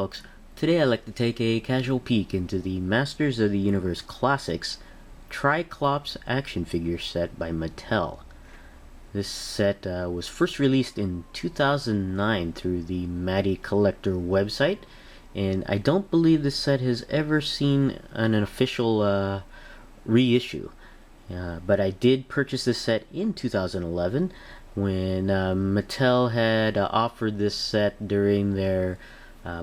folks. Today I'd like to take a casual peek into the Masters of the Universe Classics Tri-Klops action figure set by Mattel. This set was first released in 2009 through the Matty Collector website, and I don't believe this set has ever seen an official reissue. But I did purchase this set in 2011 when Mattel had offered this set during their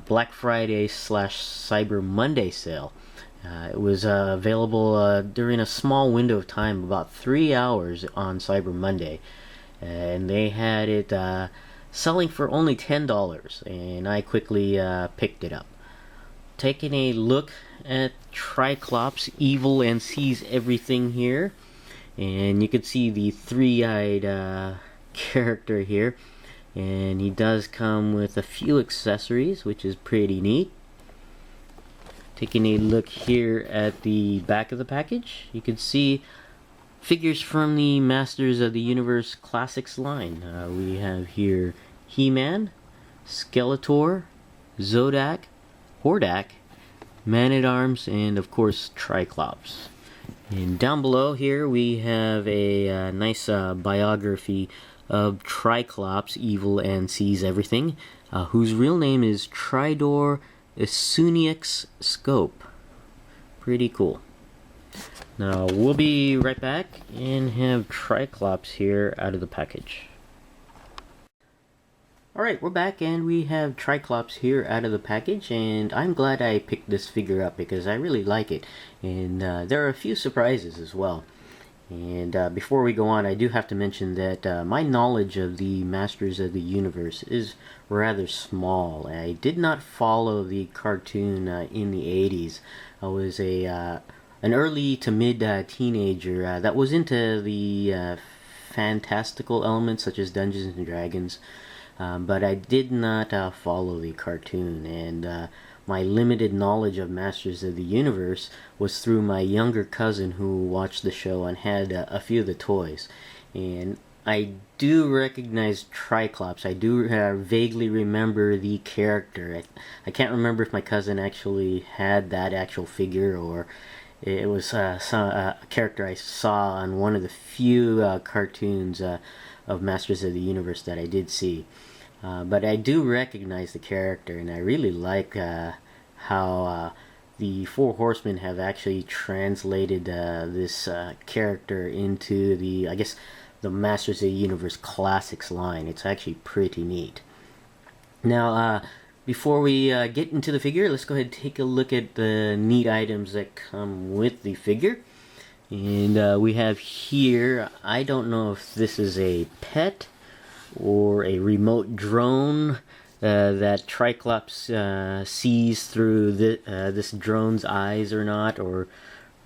Black Friday / Cyber Monday sale. It was available during a small window of time, about 3 hours on Cyber Monday, and they had it selling for only $10, and I quickly picked it up. Taking a look at Tri-Klops Evil and Sees Everything here, and you can see the three-eyed character here, and he does come with a few accessories, which is pretty neat. Taking a look here at the back of the package, you can see figures from the Masters of the Universe Classics line. We have here He-Man, Skeletor, Zodak, Hordak, Man-at-Arms, and of course Tri-Klops. And down below here we have a nice biography of Tri-Klops, Evil and Sees Everything, whose real name is Tridor Isuniax Scope. Pretty cool. Now we'll be right back and have Tri-Klops here out of the package. Alright, we're back and we have Tri-Klops here out of the package, and I'm glad I picked this figure up because I really like it, and there are a few surprises as well. And before we go on, I do have to mention that my knowledge of the Masters of the Universe is rather small. I did not follow the cartoon in the 80s. I was an early to mid teenager that was into the fantastical elements such as Dungeons and Dragons, but I did not follow the cartoon, and my limited knowledge of Masters of the Universe was through my younger cousin who watched the show and had a few of the toys. And I do recognize Tri-Klops. I do vaguely remember the character. I can't remember if my cousin actually had that actual figure or it was a character I saw on one of the few cartoons of Masters of the Universe that I did see. But I do recognize the character, and I really like how the Four Horsemen have actually translated this character into the, I guess, the Masters of the Universe Classics line. It's actually pretty neat. Now, before we get into the figure, let's go ahead and take a look at the neat items that come with the figure. And we have here, I don't know if this is a pet or a remote drone that Tri-Klops sees through this drone's eyes or not, or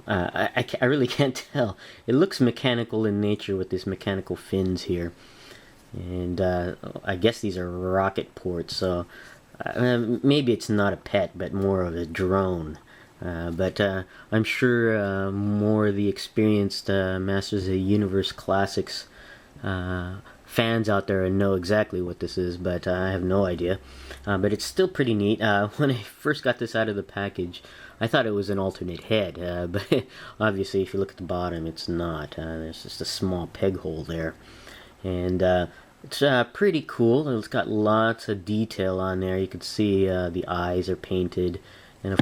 I really can't tell. It looks mechanical in nature with these mechanical fins here, and I guess these are rocket ports, so maybe it's not a pet but more of a drone. But I'm sure more of the experienced Masters of the Universe Classics fans out there know exactly what this is, but I have no idea. But it's still pretty neat. When I first got this out of the package, I thought it was an alternate head, but obviously if you look at the bottom, it's not. There's just a small peg hole there. And it's pretty cool. It's got lots of detail on there. You can see the eyes are painted. And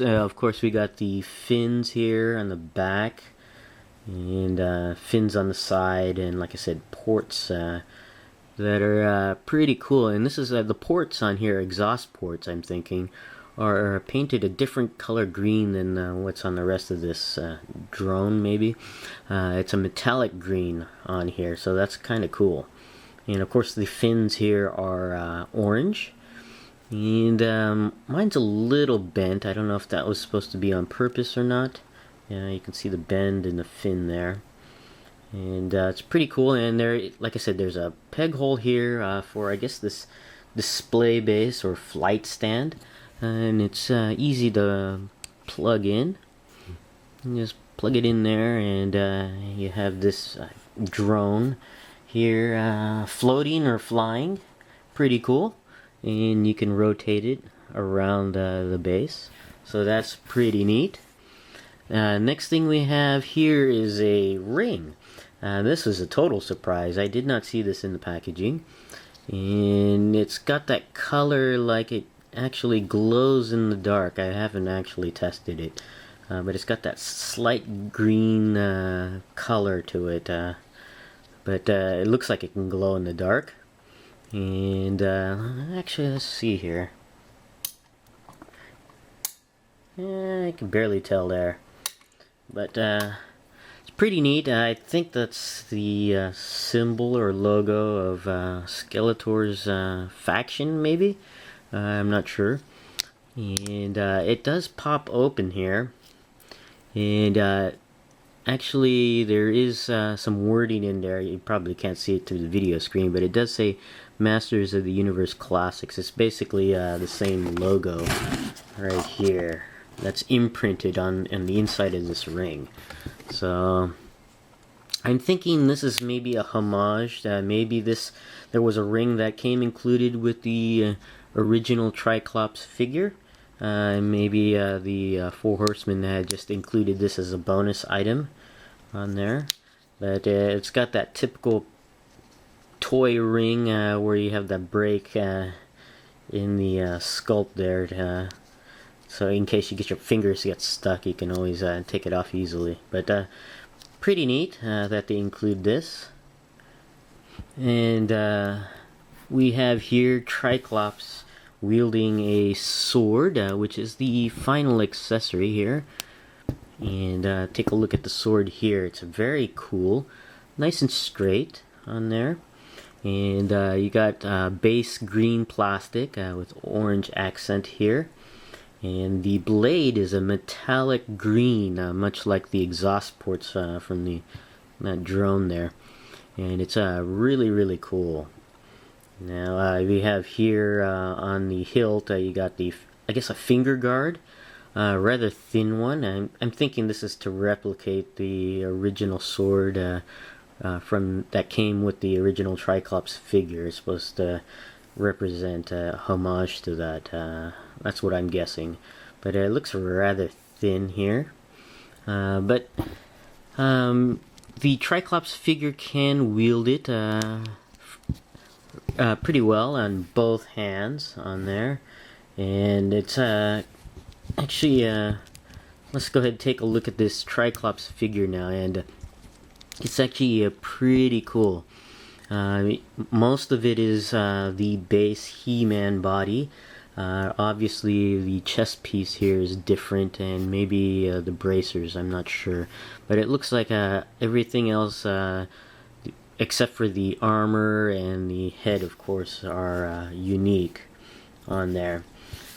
of course we got the fins here on the back, and fins on the side, and like I said, ports that are pretty cool. And this is the ports on here, exhaust ports, I'm thinking, are painted a different color green than what's on the rest of this drone, maybe. It's a metallic green on here, so that's kind of cool. And of course the fins here are orange. And mine's a little bent. I don't know if that was supposed to be on purpose or not. Yeah, you can see the bend in the fin there. And it's pretty cool. And there, like I said, there's a peg hole here for, I guess, this display base or flight stand. And it's easy to plug in. You just plug it in there, and you have this drone here floating or flying. Pretty cool. And you can rotate it around the base, so that's pretty neat. Next thing we have here is a ring. This is a total surprise. I did not see this in the packaging, and it's got that color like it actually glows in the dark. I haven't actually tested it, but it's got that slight green color to it, but it looks like it can glow in the dark. And actually, let's see here. I can barely tell there, but it's pretty neat. I think that's the symbol or logo of Skeletor's faction, maybe. I'm not sure. And it does pop open here, and actually there is some wording in there. You probably can't see it through the video screen, but it does say Masters of the Universe Classics. It's basically the same logo right here that's imprinted on the inside of this ring. So I'm thinking this is maybe a homage. Maybe there was a ring that came included with the original Tri-Klops figure. Maybe the Four Horsemen had just included this as a bonus item on there. But it's got that typical toy ring where you have that break in the sculpt there. So in case you get your fingers get stuck, you can always take it off easily. But pretty neat that they include this. And we have here Tri-Klops wielding a sword, which is the final accessory here. And take a look at the sword here. It's very cool, nice and straight on there. And you got base green plastic with orange accent here. And the blade is a metallic green, much like the exhaust ports from that drone there. And it's really, really cool. Now we have here on the hilt, you got I guess a finger guard, rather thin one. I'm thinking this is to replicate the original sword from that came with the original Tri-Klops figure. It's supposed to represent a homage to that. That's what I'm guessing. But it looks rather thin here. But the Tri-Klops figure can wield it pretty well on both hands on there. And it's actually let's go ahead and take a look at this Tri-Klops figure now, and it's actually pretty cool. Most of it is the base He-Man body. Obviously the chest piece here is different, and maybe the bracers, I'm not sure. But it looks like everything else except for the armor and the head, of course, are unique on there.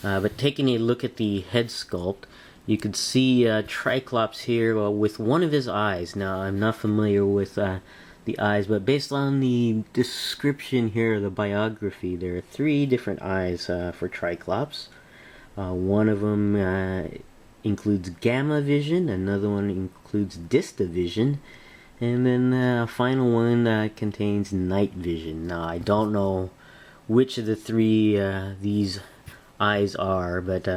But taking a look at the head sculpt, you could see Tri-Klops here with one of his eyes. Now, I'm not familiar with the eyes, but based on the description here, the biography, there are 3 different eyes for Tri-Klops. One of them includes gamma vision, another one includes dista vision, and then the final one contains night vision. Now, I don't know which of the 3 these eyes are, but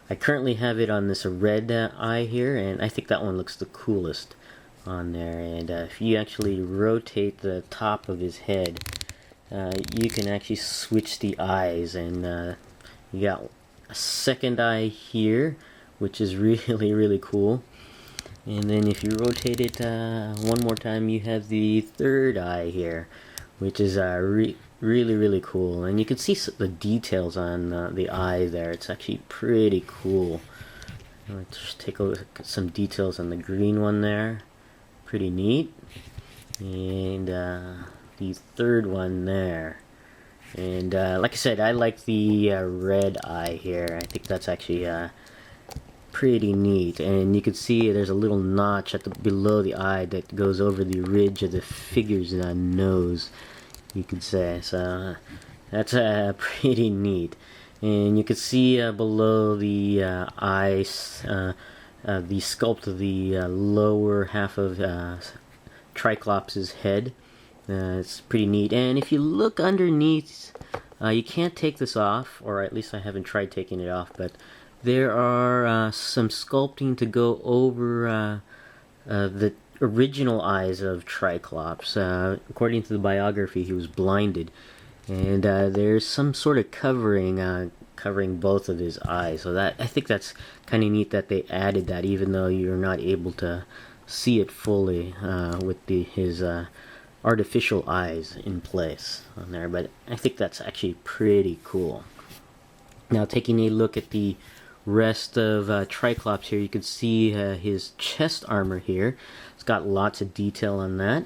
I currently have it on this red eye here, and I think that one looks the coolest on there. And if you actually rotate the top of his head, you can actually switch the eyes, and you got a second eye here, which is really, really cool. And then if you rotate it one more time, you have the third eye here, which is really, really cool. And you can see the details on the eye there. It's actually pretty cool. Let's just take a look at some details on the green one there. Pretty neat. And the third one there. And like I said, I like the red eye here. I think that's actually pretty neat. And you can see there's a little notch below the eye that goes over the ridge of the figure's nose, you could say. So that's pretty neat. And you can see below the eyes the sculpt of the lower half of Tri-Klops' head. It's pretty neat. And if you look underneath You can't take this off, or at least I haven't tried taking it off, but there are some sculpting to go over the original eyes of Tri-Klops. According to the biography, he was blinded, and there's some sort of covering both of his eyes. So that, I think that's kind of neat that they added that, even though you're not able to see it fully with his artificial eyes in place on there. But I think that's actually pretty cool. Now, taking a look at the rest of Tri-Klops here, you can see his chest armor here. It's got lots of detail on that,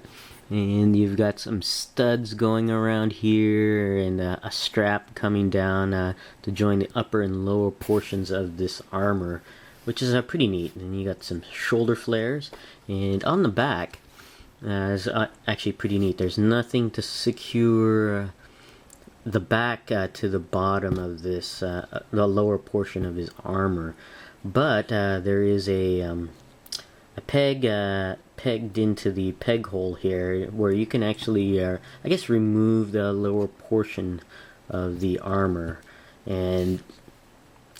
and you've got some studs going around here and a strap coming down to join the upper and lower portions of this armor, which is pretty neat. And you got some shoulder flares, and on the back is actually pretty neat. There's nothing to secure the back to the bottom of this, the lower portion of his armor, but there is a peg pegged into the peg hole here, where you can actually, I guess, remove the lower portion of the armor, and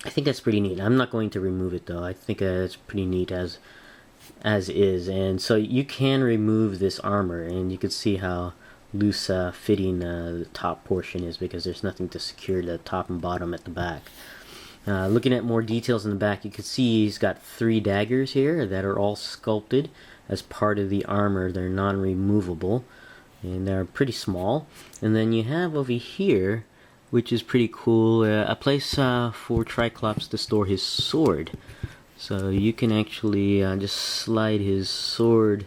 I think that's pretty neat. I'm not going to remove it though. I think it's pretty neat as is, and so you can remove this armor, and you can see how loose fitting the top portion is, because there's nothing to secure the top and bottom at the back. Looking at more details in the back, you can see he's got 3 daggers here that are all sculpted as part of the armor. They're non-removable, and they're pretty small. And then you have over here, which is pretty cool, a place for Tri-Klops to store his sword. So you can actually just slide his sword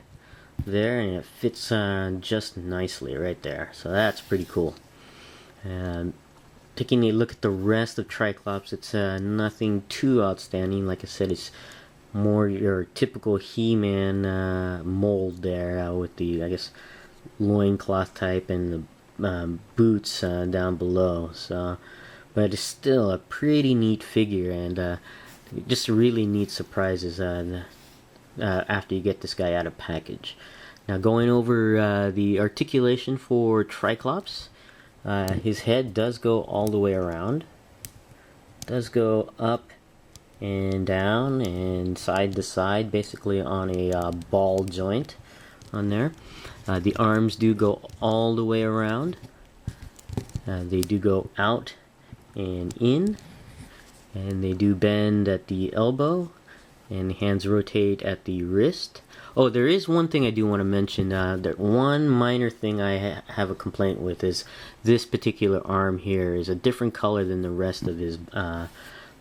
there, and it fits just nicely right there. So that's pretty cool. And taking a look at the rest of Tri-Klops, it's nothing too outstanding. Like I said, it's more your typical He-Man mold there, with the, I guess, loincloth type and the boots down below. So, but it's still a pretty neat figure, and just really neat surprises after you get this guy out of package. Now, going over the articulation for Tri-Klops, his head does go all the way around. Does go up and down and side to side, basically on a ball joint on there. The arms do go all the way around. They do go out and in, and they do bend at the elbow, and the hands rotate at the wrist. Oh, there is one thing I do want to mention. That one minor thing I have a complaint with is this particular arm here is a different color than the rest of his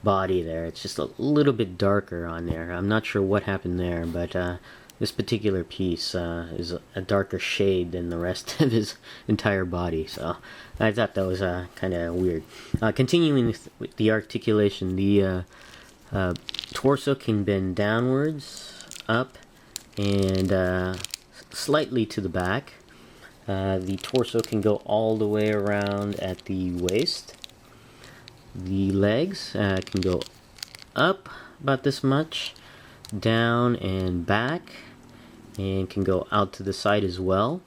body there. It's just a little bit darker on there. I'm not sure what happened there, but this particular piece is a darker shade than the rest of his entire body. So I thought that was kind of weird. Continuing with the articulation, the torso can bend downwards, up, and slightly to the back. The torso can go all the way around at the waist. The legs can go up about this much, down and back, and can go out to the side as well.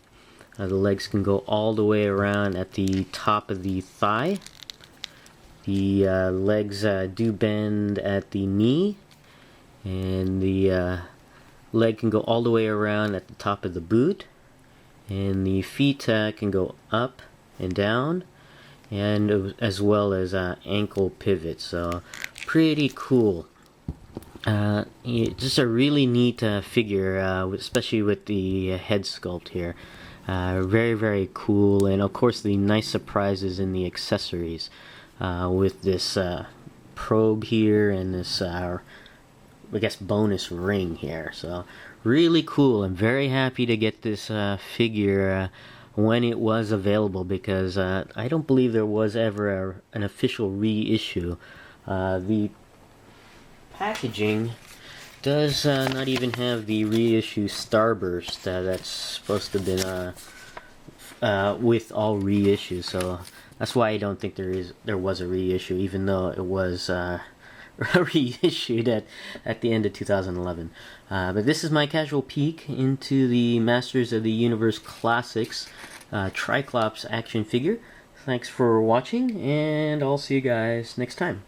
The legs can go all the way around at the top of the thigh. The legs do bend at the knee, and the leg can go all the way around at the top of the boot, and the feet can go up and down, and as well as ankle pivot. So pretty cool. Just a really neat figure, especially with the head sculpt here. Very, very cool, and of course the nice surprises in the accessories with this probe here and this I guess bonus ring here. So really cool. I'm very happy to get this figure when it was available, because I don't believe there was ever an official reissue. The packaging does not even have the reissue Starburst that's supposed to have been with all reissues, so that's why I don't think there was a reissue, even though it was reissued at the end of 2011. But this is my casual peek into the Masters of the Universe Classics Tri-Klops action figure. thanks for watching, and I'll see you guys next time.